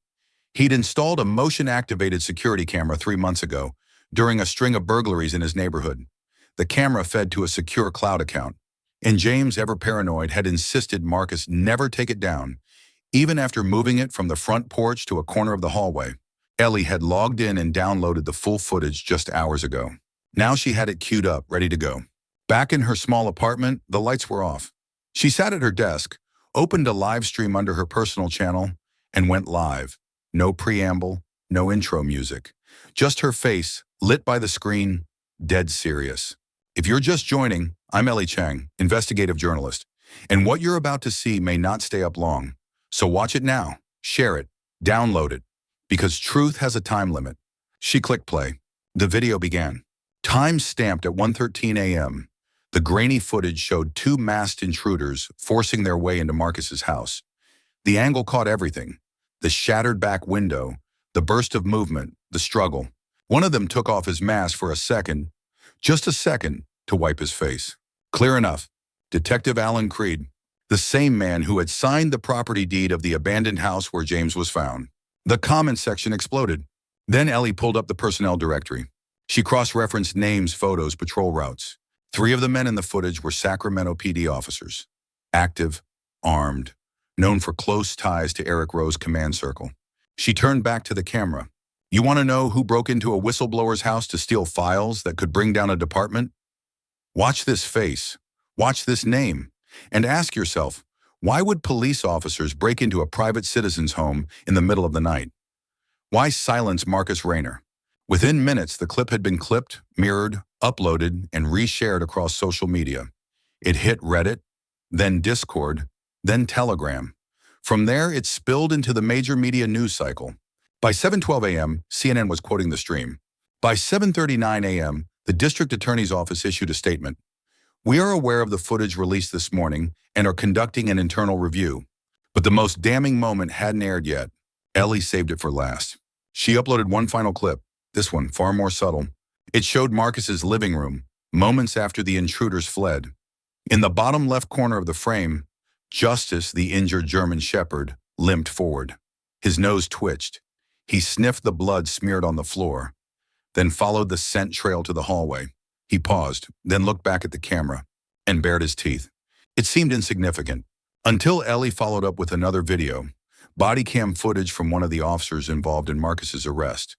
He'd installed a motion-activated security camera 3 months ago, during a string of burglaries in his neighborhood. The camera fed to a secure cloud account, and James, ever paranoid, had insisted Marcus never take it down, even after moving it from the front porch to a corner of the hallway. Ellie had logged in and downloaded the full footage just hours ago. Now she had it queued up, ready to go. Back in her small apartment, the lights were off. She sat at her desk, opened a live stream under her personal channel, and went live. No preamble, no intro music. Just her face, lit by the screen, dead serious. If you're just joining, I'm Ellie Chang, investigative journalist, and what you're about to see may not stay up long. So watch it now, share it, download it, because truth has a time limit. She clicked play. The video began. Time stamped at 1:13 a.m. The grainy footage showed 2 masked intruders forcing their way into Marcus's house. The angle caught everything: the shattered back window, the burst of movement, the struggle. One of them took off his mask for a second, just a second, to wipe his face. Clear enough. Detective Alan Creed, the same man who had signed the property deed of the abandoned house where James was found. The comment section exploded. Then Ellie pulled up the personnel directory. She cross-referenced names, photos, patrol routes. 3 of the men in the footage were Sacramento PD officers. Active, armed, known for close ties to Eric Rowe's command circle. She turned back to the camera. You want to know who broke into a whistleblower's house to steal files that could bring down a department? Watch this face, watch this name, and ask yourself, why would police officers break into a private citizen's home in the middle of the night? Why silence Marcus Rayner? Within minutes, the clip had been clipped, mirrored, uploaded, and reshared across social media. It hit Reddit, then Discord, then Telegram. From there, it spilled into the major media news cycle. By 7:12 a.m., CNN was quoting the stream. By 7:39 a.m., the district attorney's office issued a statement. We are aware of the footage released this morning and are conducting an internal review. But the most damning moment hadn't aired yet. Ellie saved it for last. She uploaded one final clip, this one far more subtle. It showed Marcus's living room, moments after the intruders fled. In the bottom left corner of the frame, Justice, the injured German shepherd, limped forward. His nose twitched. He sniffed the blood smeared on the floor, then followed the scent trail to the hallway. He paused, then looked back at the camera and bared his teeth. It seemed insignificant, until Ellie followed up with another video, body cam footage from one of the officers involved in Marcus's arrest,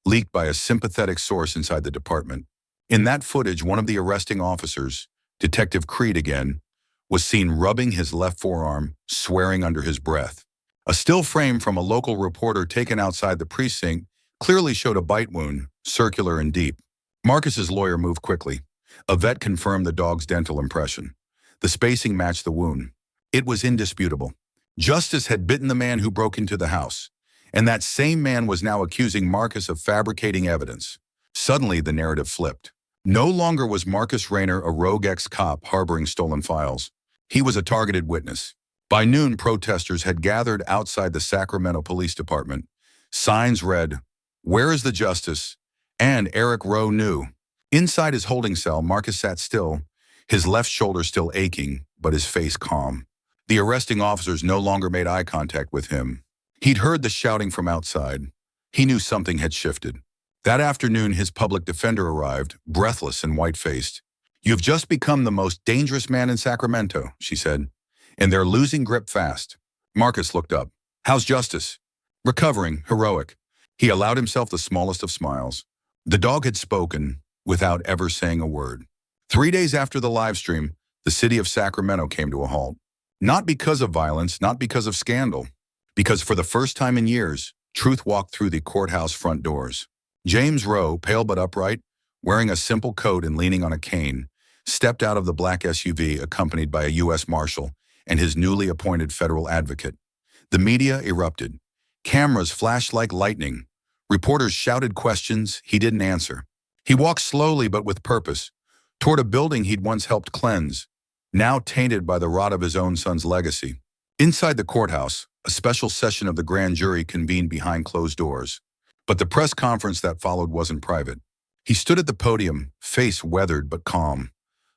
leaked by a sympathetic source inside the department. In that footage, one of the arresting officers, Detective Creed again, was seen rubbing his left forearm, swearing under his breath. A still frame from a local reporter taken outside the precinct clearly showed a bite wound, circular and deep. Marcus's lawyer moved quickly. A vet confirmed the dog's dental impression. The spacing matched the wound. It was indisputable. Justice had bitten the man who broke into the house, and that same man was now accusing Marcus of fabricating evidence. Suddenly, the narrative flipped. No longer was Marcus Rayner a rogue ex-cop harboring stolen files. He was a targeted witness. By noon, protesters had gathered outside the Sacramento Police Department. Signs read, "Where is the justice?" And Eric Rowe knew. Inside his holding cell, Marcus sat still, his left shoulder still aching, but his face calm. The arresting officers no longer made eye contact with him. He'd heard the shouting from outside. He knew something had shifted. That afternoon, his public defender arrived, breathless and white-faced. "You've just become the most dangerous man in Sacramento," she said, "and they're losing grip fast." Marcus looked up. "How's justice?" "Recovering, heroic." He allowed himself the smallest of smiles. The dog had spoken without ever saying a word. 3 days after the live stream, the city of Sacramento came to a halt. Not because of violence, not because of scandal, because for the first time in years, truth walked through the courthouse front doors. James Rowe, pale but upright, wearing a simple coat and leaning on a cane, stepped out of the black SUV accompanied by a U.S. Marshal and his newly appointed federal advocate. The media erupted. Cameras flashed like lightning. Reporters shouted questions he didn't answer. He walked slowly but with purpose, toward a building he'd once helped cleanse, now tainted by the rot of his own son's legacy. Inside the courthouse, a special session of the grand jury convened behind closed doors. But the press conference that followed wasn't private. He stood at the podium, face weathered but calm.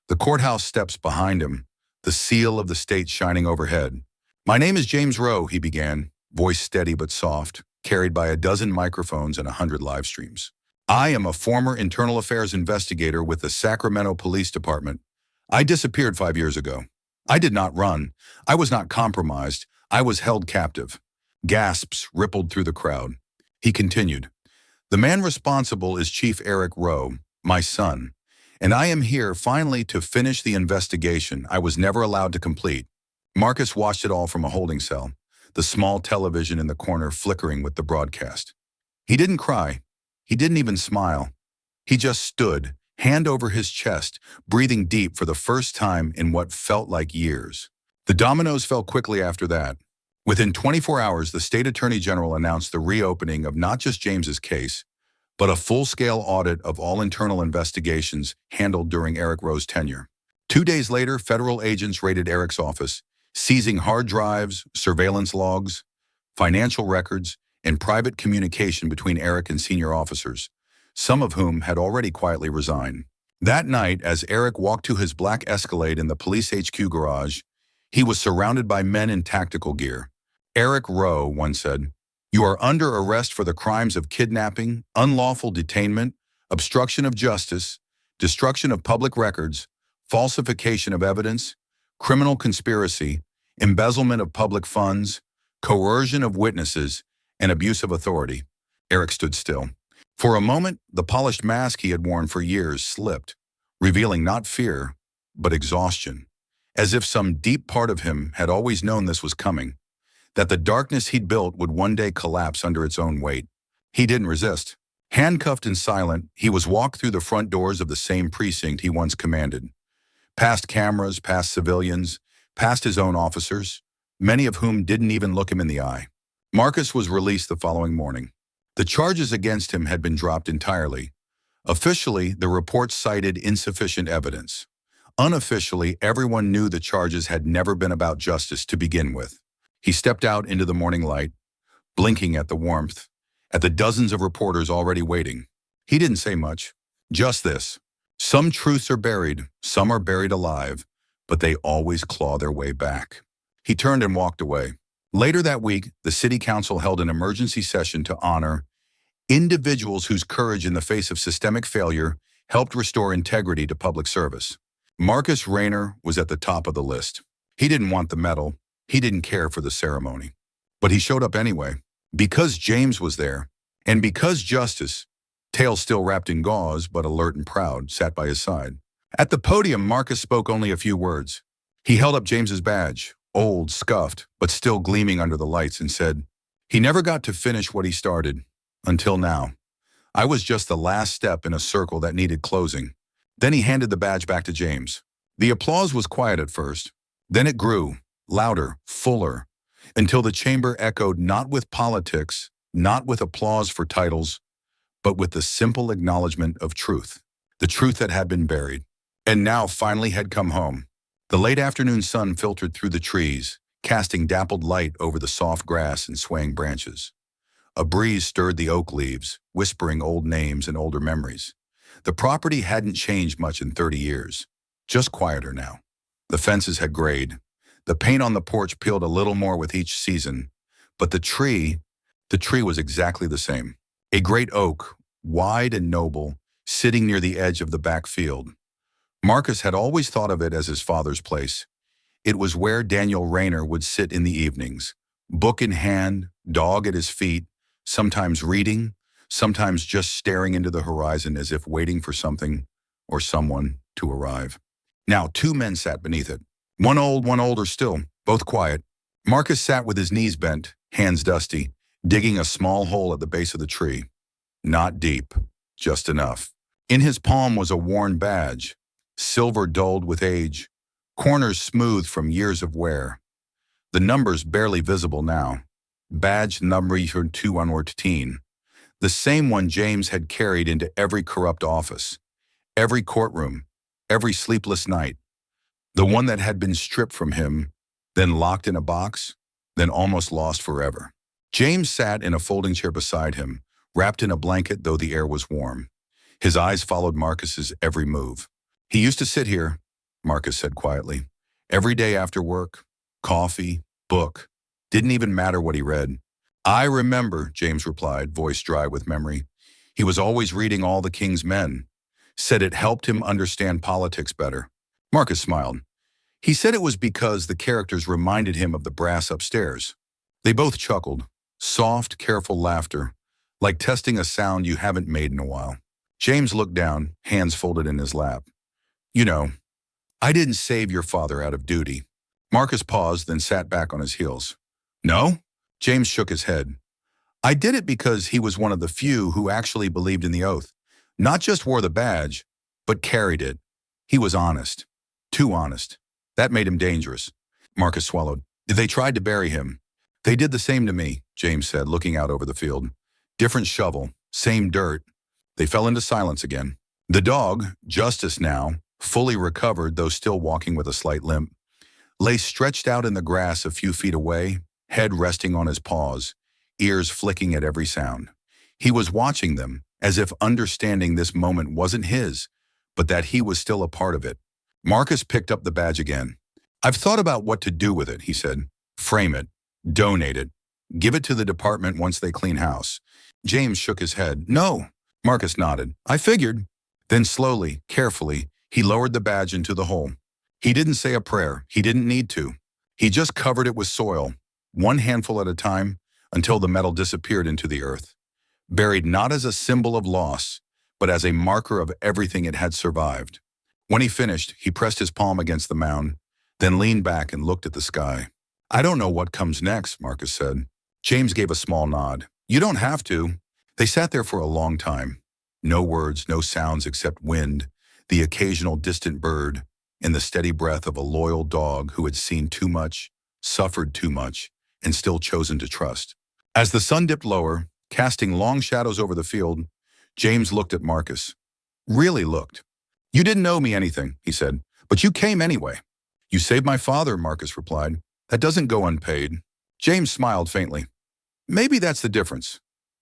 The courthouse steps behind him, the seal of the state shining overhead. "My name is James Rowe," he began, voice steady but soft, carried by a dozen microphones and 100 live streams. "I am a former internal affairs investigator with the Sacramento Police Department. I disappeared 5 years ago. I did not run. I was not compromised. I was held captive." Gasps rippled through the crowd. He continued, "The man responsible is Chief Eric Rowe, my son, and I am here finally to finish the investigation I was never allowed to complete." Marcus watched it all from a holding cell, the small television in the corner flickering with the broadcast. He didn't cry. He didn't even smile. He just stood, hand over his chest, breathing deep for the first time in what felt like years. The dominoes fell quickly after that. Within 24 hours, the state attorney general announced the reopening of not just James's case, but a full-scale audit of all internal investigations handled during Eric Rowe's tenure. 2 days later, federal agents raided Eric's office, seizing hard drives, surveillance logs, financial records, and private communication between Eric and senior officers, some of whom had already quietly resigned. That night, as Eric walked to his black Escalade in the police HQ garage, he was surrounded by men in tactical gear. Eric Rowe once said, "You are under arrest for the crimes of kidnapping, unlawful detainment, obstruction of justice, destruction of public records, falsification of evidence, criminal conspiracy, embezzlement of public funds, coercion of witnesses, and abuse of authority." Eric stood still. For a moment, the polished mask he had worn for years slipped, revealing not fear, but exhaustion, as if some deep part of him had always known this was coming, that the darkness he'd built would one day collapse under its own weight. He didn't resist. Handcuffed and silent, he was walked through the front doors of the same precinct he once commanded. Past cameras, past civilians, past his own officers, many of whom didn't even look him in the eye. Marcus was released the following morning. The charges against him had been dropped entirely. Officially, the reports cited insufficient evidence. Unofficially, everyone knew the charges had never been about justice to begin with. He stepped out into the morning light, blinking at the warmth, at the dozens of reporters already waiting. He didn't say much, just this: some truths are buried, some are buried alive, but they always claw their way back. He turned and walked away. Later that week, the city council held an emergency session to honor individuals whose courage in the face of systemic failure helped restore integrity to public service. Marcus Rayner was at the top of the list. He didn't want the medal. He didn't care for the ceremony. But he showed up anyway, because James was there, and because justice, tail still wrapped in gauze but alert and proud, sat by his side. At the podium, Marcus spoke only a few words. He held up James's badge, old, scuffed, but still gleaming under the lights, and said, "He never got to finish what he started, until now. I was just the last step in a circle that needed closing." Then he handed the badge back to James. The applause was quiet at first. Then it grew, louder, fuller, until the chamber echoed not with politics, not with applause for titles, but with the simple acknowledgement of truth. the truth that had been buried, and now finally had come home. The late afternoon sun filtered through the trees, casting dappled light over the soft grass and swaying branches. A breeze stirred the oak leaves, whispering old names and older memories. The property hadn't changed much in 30 years, just quieter now. The fences had grayed. The paint on the porch peeled a little more with each season, but the tree was exactly the same. A great oak, wide and noble, sitting near the edge of the back field. Marcus had always thought of it as his father's place. It was where Daniel Rayner would sit in the evenings, book in hand, dog at his feet, sometimes reading, sometimes just staring into the horizon as if waiting for something or someone to arrive. Now 2 men sat beneath it. One old, one older still, both quiet. Marcus sat with his knees bent, hands dusty, digging a small hole at the base of the tree. Not deep, just enough. In his palm was a worn badge, silver dulled with age, corners smooth from years of wear. The numbers barely visible now. Badge number 214. The same one James had carried into every corrupt office, every courtroom, every sleepless night. The one that had been stripped from him, then locked in a box, then almost lost forever. James sat in a folding chair beside him, wrapped in a blanket though the air was warm. His eyes followed Marcus's every move. He used to sit here, Marcus said quietly, every day after work, coffee, book. Didn't even matter what he read. I remember, James replied, voice dry with memory. He was always reading All the King's Men. Said it helped him understand politics better. Marcus smiled. He said it was because the characters reminded him of the brass upstairs. They both chuckled. Soft, careful laughter, like testing a sound you haven't made in a while. James looked down, hands folded in his lap. You know, I didn't save your father out of duty. Marcus paused, then sat back on his heels. No? James shook his head. I did it because he was one of the few who actually believed in the oath. Not just wore the badge, but carried it. He was honest. Too honest. That made him dangerous. Marcus swallowed. They tried to bury him. They did the same to me, James said, looking out over the field. Different shovel, same dirt. They fell into silence again. The dog, Justice now, fully recovered though still walking with a slight limp, lay stretched out in the grass a few feet away, head resting on his paws, ears flicking at every sound. He was watching them, as if understanding this moment wasn't his, but that he was still a part of it. Marcus picked up the badge again. I've thought about what to do with it, he said. Frame it, donate it, give it to the department once they clean house. James shook his head. No, Marcus nodded. I figured. Then slowly, carefully, he lowered the badge into the hole. He didn't say a prayer. He didn't need to. He just covered it with soil, one handful at a time, until the metal disappeared into the earth. Buried not as a symbol of loss, but as a marker of everything it had survived. When he finished, he pressed his palm against the mound, then leaned back and looked at the sky. I don't know what comes next, Marcus said. James gave a small nod. You don't have to. They sat there for a long time. No words, no sounds except wind, the occasional distant bird, and the steady breath of a loyal dog who had seen too much, suffered too much, and still chosen to trust. As the sun dipped lower, casting long shadows over the field, James looked at Marcus. Really looked. You didn't owe me anything, he said, but you came anyway. You saved my father, Marcus replied. That doesn't go unpaid. James smiled faintly. Maybe that's the difference.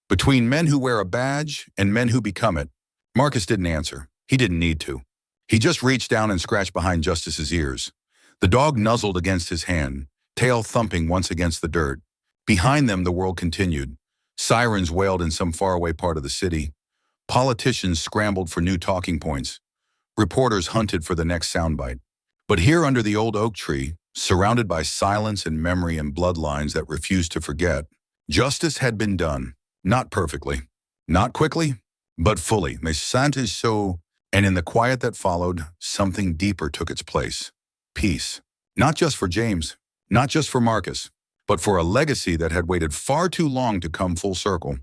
Between men who wear a badge and men who become it. Marcus didn't answer. He didn't need to. He just reached down and scratched behind Justice's ears. The dog nuzzled against his hand, tail thumping once against the dirt. Behind them, the world continued. Sirens wailed in some faraway part of the city. Politicians scrambled for new talking points. Reporters hunted for the next soundbite. But here under the old oak tree, surrounded by silence and memory and bloodlines that refused to forget, justice had been done. Not perfectly, not quickly, but fully. Mais santé so, and in the quiet that followed, something deeper took its place. Peace. Not just for James, not just for Marcus, but for a legacy that had waited far too long to come full circle.